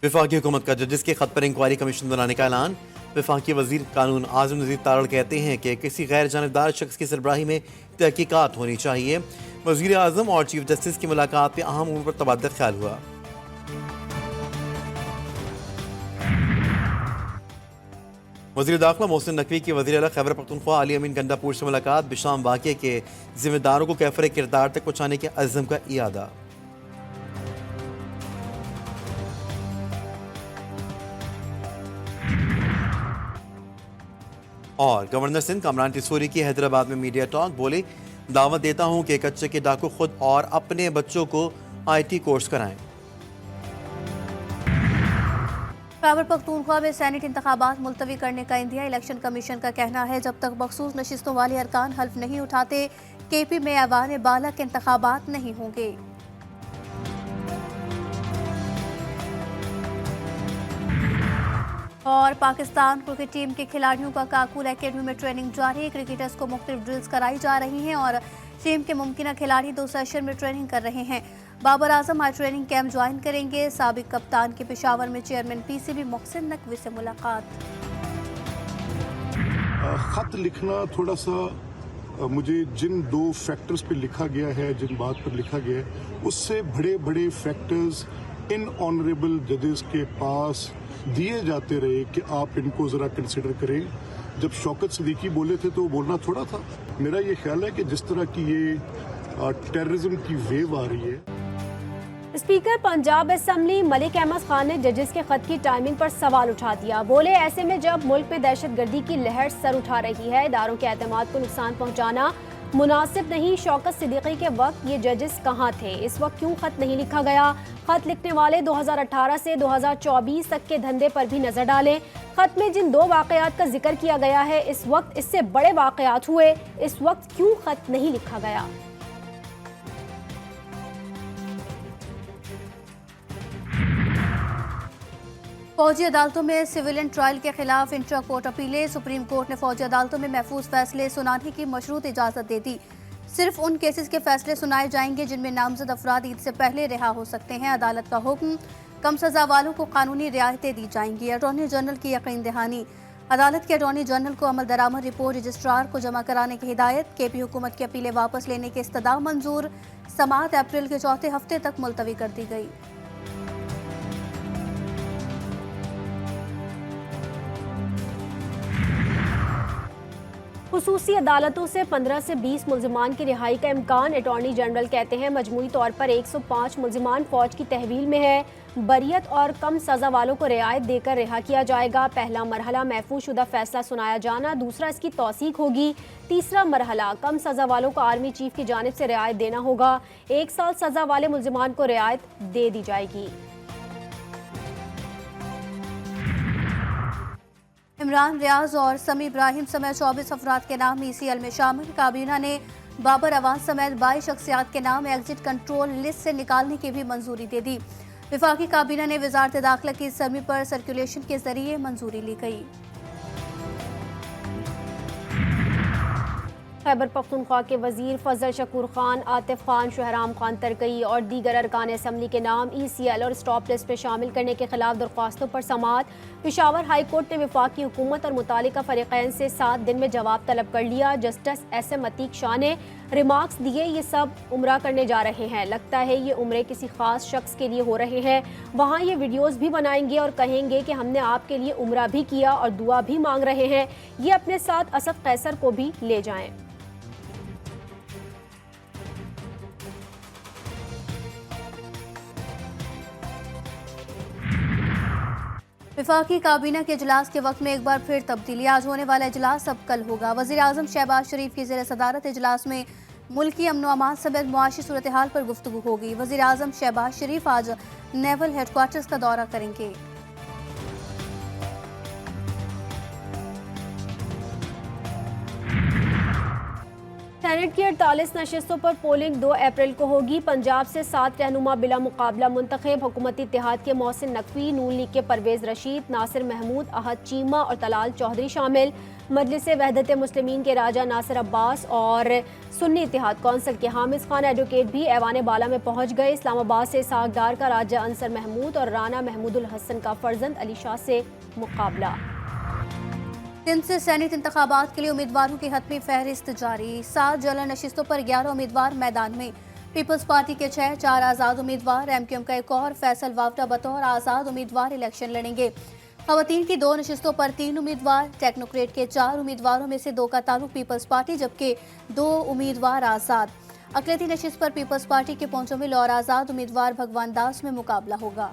वफाकी हुकूमत का जजेस के खत पर इंक्वायरी कमीशन बनाने का ऐलान। वफाकी वजीर कानून आजम नज़ीर तारड़ कहते हैं कि किसी गैर जानबदार शख्स की सरबराही में तहकीकात होनी चाहिए। वजीर आजम और चीफ जस्टिस की मुलाकात में अहम उम्र पर तबादला ख्याल हुआ। वज़ीर दाखिला मोहसिन नकवी की वज़ीर आला खैबर पख्तूनख्वा अली अमीन गंडापुर से मुलाकात। बिशाम वाक़े के जिम्मेदारों को कैफर किरदार तक पहुँचाने के अज़्म का इरादा। और गवर्नर सिंध कामरान टिसोरी की हैदराबाद में मीडिया टॉक। बोले, दावत देता हूं कि कच्चे के डाकू खुद और अपने बच्चों को IT कोर्स कराएं। खैबर पख्तूनख्वा में सैनेट इंतखाबात मुलतवी करने का इंडिया इलेक्शन कमीशन का कहना है, जब तक मखसूस नशिस्तों वाले अरकान हल्फ नहीं उठाते KP में ऐवान बाला के इंतखाबात नहीं होंगे। और पाकिस्तान क्रिकेट टीम के खिलाड़ियों का काकुल एकेडमी में ट्रेनिंग जारी। क्रिकेटर्स को मुख्तलिफ ड्रिल्स कराई जा रही हैं और टीम के मुमकिन खिलाड़ी 2 सेशन में ट्रेनिंग कर रहे हैं। बाबर आजम आज ट्रेनिंग कैंप ज्वाइन करेंगे। साबिक कप्तान के पेशावर में चेयरमैन PCB मोहसिन नकवी से मुलाकात। खत लिखना थोड़ा सा मुझे जिन 2 फैक्टर्स पे लिखा गया है, जिन बात पर लिखा गया है, उससे बड़े बड़े फैक्टर्स इन ऑनरेबल जजेस के पास दिए जाते रहे कि आप इनको जरा कंसिडर करें। जब शौकत सिद्दीकी बोले थे तो बोलना थोड़ा था। मेरा ये ख्याल है कि जिस तरह की ये टेररिज्म की वेव आ रही है। स्पीकर पंजाब असेंबली मलिक अहमद खान ने जजेस के खत की टाइमिंग पर सवाल उठा दिया। बोले, ऐसे में जब मुल्क में दहशतगर्दी की लहर सर उठा रही है, इदारों के एतमाद को नुकसान पहुंचाना मुनासिब नहीं। शौकत सिद्दीकी के वक्त ये जजेस कहाँ थे? इस वक्त क्यों खत नहीं लिखा गया? खत लिखने वाले 2018 से 2024 तक के धंधे पर भी नजर डालें। खत में जिन 2 वाकयात का जिक्र किया गया है, इस वक्त इससे बड़े वाकयात हुए, इस वक्त क्यों खत नहीं लिखा गया? फौजी अदालतों में सिविलियन ट्रायल के खिलाफ इंट्रा कोर्ट अपीलें। सुप्रीम कोर्ट ने फौजी अदालतों में महफूज फैसले सुनाने की मशरूत इजाज़त दे दी। सिर्फ उन केसेस के फैसले सुनाए जाएंगे जिनमें नामजद अफराद ईद से पहले रिहा हो सकते हैं। अदालत का हुक्म, कम सजा वालों को कानूनी रियायतें दी जाएंगी। अटॉर्नी जनरल की यकीन दहानी। अदालत के अटॉर्नी जनरल को अमल दरामद रिपोर्ट रजिस्ट्रार को जमा कराने की हिदायत। KP हुकूमत की अपीलें वापस लेने की इस्तदा मंजूर। समाअत अप्रैल के चौथे हफ्ते तक मुलतवी कर दी गई। खुसूसी अदालतों से 15 से 20 मुल्जिमान की रिहाई का इम्कान। अटॉर्नी जनरल कहते हैं, मजमूई तौर पर 105 मुल्जिमान फौज की तहवील में है। बरियत और कम सजा वालों को रियायत देकर रिहा किया जाएगा। पहला मरहला महफूज शुदा फैसला सुनाया जाना, दूसरा इसकी तौसीक होगी। तीसरा मरहला कम सजा वालों को आर्मी चीफ की जानिब से रियायत देना होगा। 1 साल सजा वाले मुल्जिमान को रियायत दे दी जाएगी। इमरान रियाज और समी इब्राहिम समेत 24 अफराद के नाम ECL में शामिल। काबीना ने बाबर अवान समेत 22 शख्सियात के नाम एग्जिट कंट्रोल लिस्ट से निकालने की भी मंजूरी दे दी। वफाकी काबीना ने वजारत दाखिला की समी पर सर्कुलेशन के जरिए मंजूरी ली गई। खैबर पख्तूनख्वा के वजीर फजल शकूर खान, आतिफ खान, शहराम खान तरकई और दीगर अरकान असम्बली के नाम ECL और स्टॉप लिस्ट में शामिल करने के खिलाफ दरख्वास्तों पर समाअत। पेशावर हाई कोर्ट ने वफाकी हुकूमत और मुतालिका फरीकैन से 7 दिन में जवाब तलब कर लिया। जस्टिस SM अतीक शाह ने रिमार्क्स दिए, ये सब उम्रा करने जा रहे हैं, लगता है ये उम्रे किसी खास शख्स के लिए हो रहे हैं। वहाँ ये वीडियोस भी बनाएंगे और कहेंगे कि हमने आपके लिए उम्रा भी किया और दुआ भी मांग रहे हैं। ये अपने साथ असद कैसर को भी ले जाएं। वफाकी काबीना के इजलास के वक्त में एक बार फिर तब्दीली। आज होने वाला इजलास अब कल होगा। वज़ीर आज़म शहबाज शरीफ की ज़ेर सदारत इजलास में मुल्की अमन व अमान समेत मुआशी सूरत हाल पर गुफ्तगू होगी। वज़ीर आज़म शहबाज शरीफ आज नेवल हेडक्वार्टर्स का दौरा करेंगे। सेनेट की 48 नशिस्तों पर पोलिंग 2 अप्रैल को होगी। पंजाब से 7 रहनुमा बिला मुकाबला मुंतखब। हुकूमती इत्तेहाद के मोहसिन नकवी, नून लीग के परवेज रशीद, नासिर महमूद, अहद चीमा और तलाल चौधरी शामिल। मजलिस वहदत मुस्लिमीन के राजा नासिर अब्बास और सुन्नी इत्तेहाद कौंसिल के हामिद खान एडवोकेट भी ऐवान बाला में पहुंच गए। इस्लामाबाद से सागदार का राजा अंसर महमूद और राना महमूदुल हसन का फर्जंद अली शाह से मुकाबला। सिंध से सैनिक इंतखाबात के लिए उम्मीदवारों की हतमी फहरिस्त जारी। 7 जला नशिस्तों पर 11 उम्मीदवार मैदान में। पीपल्स पार्टी के 6, 4 आज़ाद उम्मीदवार। MQM का एक और फैसल वावटा बतौर आज़ाद उम्मीदवार इलेक्शन लड़ेंगे। खवातीन की 2 नशिस्तों पर 3 उम्मीदवार। टेक्नोक्रेट के 4 उम्मीदवारों में से 2 का ताल्लुक पीपल्स पार्टी, जबकि 2 उम्मीदवार आज़ाद। अकलियती नशिस्त पर पीपल्स पार्टी के पोंचोमिल और आज़ाद उम्मीदवार भगवान दास में मुकाबला होगा।